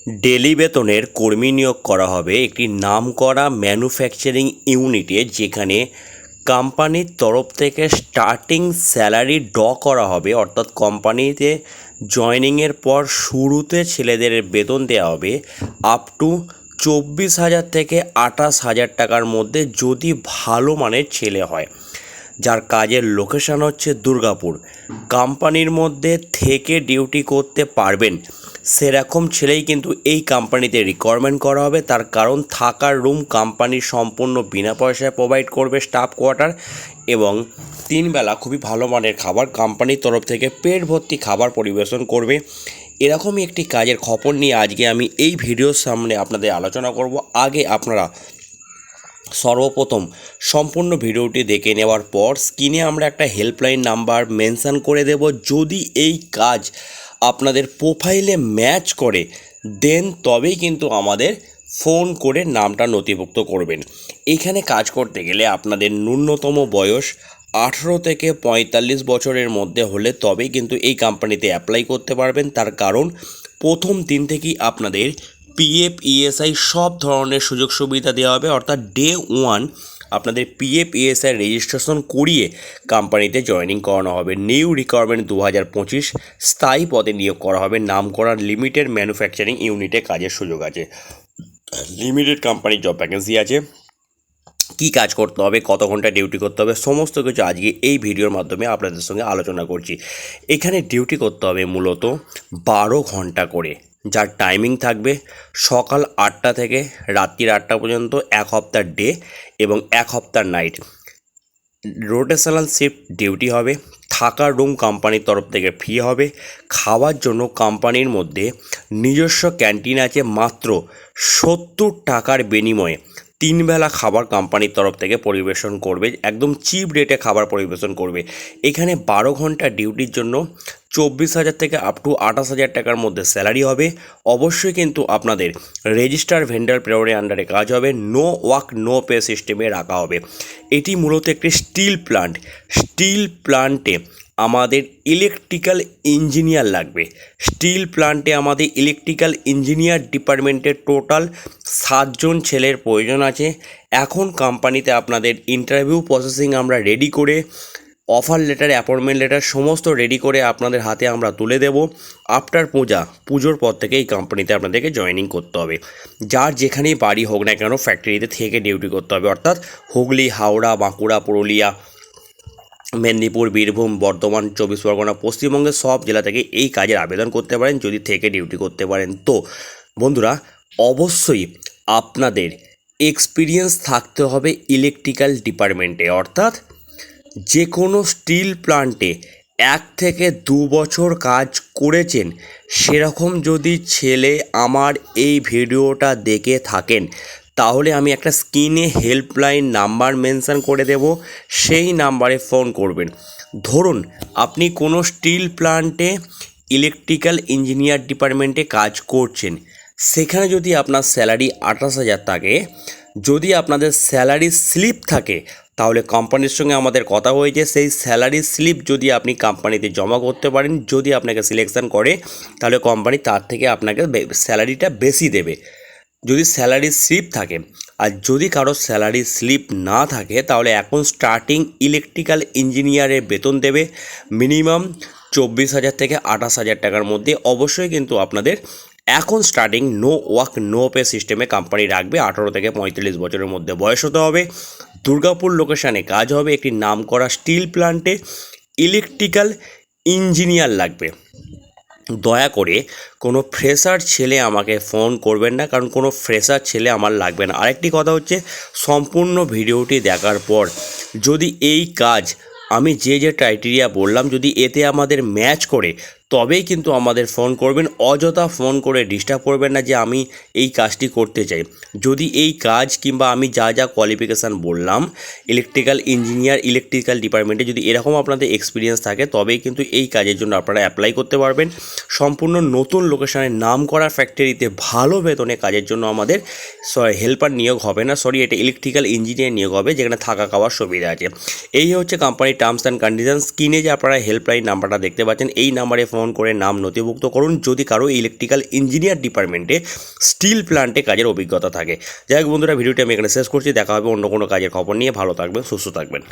Daily বেতনের কর্মী নিয়োগ করা হবে একটি নামকরা ম্যানুফ্যাকচারিং ইউনিটে, যেখানে কোম্পানির তরফ থেকে স্টার্টিং স্যালারি করা হবে। অর্থাৎ কোম্পানিতে জয়নিংয়ের পর শুরুতে ছেলেদের বেতন দেওয়া হবে আপ টু 24,000 থেকে 28,000 টাকার মধ্যে, যদি ভালো মানের ছেলে হয়। যার কাজের লোকেশান হচ্ছে দুর্গাপুর। কোম্পানির মধ্যে থেকে ডিউটি করতে পারবেন সেরকম ছেলেই কিন্তু এই কোম্পানিতে রিকোয়ারমেন্ট করা হবে। তার কারণ থাকার রুম কোম্পানির সম্পূর্ণ বিনা পয়সায় প্রোভাইড করবে, স্টাফ কোয়ার্টার, এবং 3 বেলা খুবই ভালো মানের খাবার কোম্পানির তরফ থেকে পেট ভর্তি খাবার পরিবেশন করবে। এরকমই একটি কাজের খবর নিয়ে আজকে আমি এই ভিডিওর সামনে আপনাদের আলোচনা করব। আগে আপনারা সর্বপ্রথম সম্পূর্ণ ভিডিওটি দেখে নেওয়ার পর স্ক্রিনে আমরা একটা হেল্পলাইন নাম্বার মেনশন করে দেব। যদি এই কাজ আপনাদের প্রোফাইলে ম্যাচ করে দেন তবেই কিন্তু আমাদের ফোন করে নামটা নথিভুক্ত করবেন। এখানে কাজ করতে গেলে আপনাদের ন্যূনতম বয়স 18 থেকে 45 বছরের মধ্যে হলে তবেই কিন্তু এই কোম্পানিতে অ্যাপ্লাই করতে পারবেন। তার কারণ প্রথম দিন থেকেই আপনাদের পিএফ ইএসআই সব ধরনের সুযোগ সুবিধা দেওয়া হবে। অর্থাৎ ডে 1 আপনাদের পিএফ ইএসআই রেজিস্ট্রেশন করিয়ে কোম্পানিতে জয়েনিং করানো হবে। নিউ রিকোয়ারমেন্ট 2025 স্থায়ী পদে নিয়োগ করা হবে। নাম করা লিমিটেড ম্যানুফ্যাকচারিং ইউনিটে কাজের সুযোগ আছে। লিমিটেড কোম্পানির জব ভ্যাকেন্সি আছে। কি কাজ করতে হবে, কত ঘন্টা ডিউটি করতে হবে, সমস্ত কিছু আজকে এই ভিডিওর মাধ্যমে আপনাদের সঙ্গে আলোচনা করছি। এখানে ডিউটি করতে হবে মূলত 12 ঘন্টা করে, যার টাইমিং থাকবে সকাল 8টা থেকে রাত্রির 8টা পর্যন্ত, 1 সপ্তাহ ডে এবং 1 সপ্তাহ নাইট। রোটেশনাল শিফট ডিউটি হবে। থাকার রুম কোম্পানির তরফ থেকে ফ্রি হবে। খাওয়ার জন্য কোম্পানির মধ্যে নিজস্ব ক্যান্টিন আছে। মাত্র 70 টাকার বিনিময়ে 3 বেলা খাবার কোম্পানির তরফ থেকে পরিবেশন করবে। একদম চিপ রেটে খাবার পরিবেশন করবে। এখানে 12 ঘন্টা ডিউটির জন্য 24,000 থেকে আপ টু 28,000 টাকার মধ্যে স্যালারি হবে। অবশ্যই কিন্তু আপনাদের রেজিস্টার ভেন্ডার পেরোরের আন্ডারে কাজ হবে। নো ওয়ার্ক নো পে সিস্টেমে রাখা হবে। এটি মূলত একটি স্টিল প্ল্যান্ট। স্টিল প্ল্যান্টে আমাদের ইলেকট্রিক্যাল ইঞ্জিনিয়ার লাগবে। স্টিল প্ল্যান্টে আমাদের ইলেকট্রিক্যাল ইঞ্জিনিয়ার ডিপার্টমেন্টের টোটাল 7 জন ছেলের প্রয়োজন আছে। এখন কোম্পানিতে আপনাদের ইন্টারভিউ প্রসেসিং আমরা রেডি করে, অফার লেটার, অ্যাপয়েন্টমেন্ট লেটার সমস্ত রেডি করে আপনাদের হাতে আমরা তুলে দেব। আফটার পুজোর পর থেকে এই কোম্পানিতে আপনাদেরকে জয়েনিং করতে হবে। যার যেখানেই বাড়ি হোক না কেন ফ্যাক্টরিতে থেকে ডিউটি করতে হবে। অর্থাৎ হুগলি, হাওড়া, বাঁকুড়া, পুরুলিয়া, মেদিনীপুর, বীরভূম, বর্ধমান, 24 পরগনা, পশ্চিমবঙ্গের সব জেলা থেকে এই কাজের আবেদন করতে পারেন যদি থেকে ডিউটি করতে পারেন। তো বন্ধুরা, অবশ্যই আপনাদের এক্সপিরিয়েন্স থাকতে হবে ইলেকট্রিক্যাল ডিপার্টমেন্টে। অর্থাৎ যে কোনো স্টিল প্ল্যান্টে 1 থেকে 2 বছর কাজ করেছেন সেরকম যদি ছেলে আমার এই ভিডিওটা দেখে থাকেন, তাহলে আমি একটা স্ক্রিনে হেল্পলাইন নাম্বার মেনশন করে দেব। সেই নাম্বারে ফোন করবেন। ধরুন আপনি কোনো স্টিল প্ল্যান্টে ইলেকট্রিক্যাল ইঞ্জিনিয়ার ডিপার্টমেন্টে কাজ করছেন, সেখানে যদি আপনার স্যালারি 28,000 থাকে, যদি আপনাদের স্যালারি স্লিপ থাকে, তাহলে কোম্পানির সঙ্গে আমাদের কথা হয়েছে সেই স্যালারি স্লিপ যদি আপনি কোম্পানিতে জমা করতে পারেন, যদি আপনাকে সিলেকশন করে, তাহলে কোম্পানি তার থেকে আপনাকে স্যালারিটা বেশি দেবে যদি স্যালারি স্লিপ থাকে। আর যদি কারো স্যালারি স্লিপ না থাকে, তাহলে এখন স্টার্টিং ইলেকট্রিক্যাল ইঞ্জিনিয়ারের বেতন দেবে মিনিমাম 24,000 থেকে 28,000 টাকার মধ্যে। অবশ্যই কিন্তু আপনাদের এখন starting no work no pay সিস্টেমে কোম্পানি রাখবে। 18 থেকে 45 বছরের মধ্যে বয়স হতে হবে। দুর্গাপুর লোকেশানে কাজ হবে। একটি নামকরা স্টিল প্ল্যান্টে ইলেকট্রিক্যাল ইঞ্জিনিয়ার লাগবে। দয়া করে কোনো ফ্রেশার ছেলে আমাকে ফোন করবেন না, কারণ কোনো ফ্রেশার ছেলে আমার লাগবে না। আরেকটি কথা হচ্ছে, সম্পূর্ণ ভিডিওটি দেখার পর যদি এই কাজ আমি যে ক্রাইটেরিয়া বললাম যদি এতে আমাদের ম্যাচ করে, তবেই কিন্তু আমাদের ফোন করবেন। অযথা ফোন করে ডিস্টার্ব করবেন না যে আমি এই কাজটি করতে চাই। যদি এই কাজ কিংবা আমি যা যা কোয়ালিফিকেশান বললাম ইলেকট্রিক্যাল ইঞ্জিনিয়ার, ইলেকট্রিক্যাল ডিপার্টমেন্টে যদি এরকম আপনাদের এক্সপিরিয়েন্স থাকে, তবেই কিন্তু এই কাজের জন্য আপনারা অ্যাপ্লাই করতে পারবেন। সম্পূর্ণ নতুন লোকেশানে নাম করা ফ্যাক্টরিতে ভালো বেতনে কাজের জন্য আমাদের হেল্পার নিয়োগ হবে না, এটা ইলেকট্রিক্যাল ইঞ্জিনিয়ার নিয়োগ হবে, যেখানে থাকা খাওয়ার সুবিধা আছে। এই হচ্ছে কোম্পানির টার্মস অ্যান্ড কন্ডিশনস। স্ক্রিনে যে আপনারা হেল্পলাইন নাম্বারটা দেখতে পাচ্ছেন, এই নাম্বারে ফোন অন করে নাম নথিভুক্ত করুন যদি কারো ইলেকট্রিক্যাল ইঞ্জিনিয়ার ডিপার্টমেন্টে স্টিল প্ল্যান্টে কাজের অভিজ্ঞতা থাকে। যাই হোক বন্ধুরা, ভিডিওটি আমি এখানে শেষ করছি। দেখা হবে অন্য কোনো কাজের খবর নিয়ে। ভালো থাকবেন, সুস্থ থাকবেন।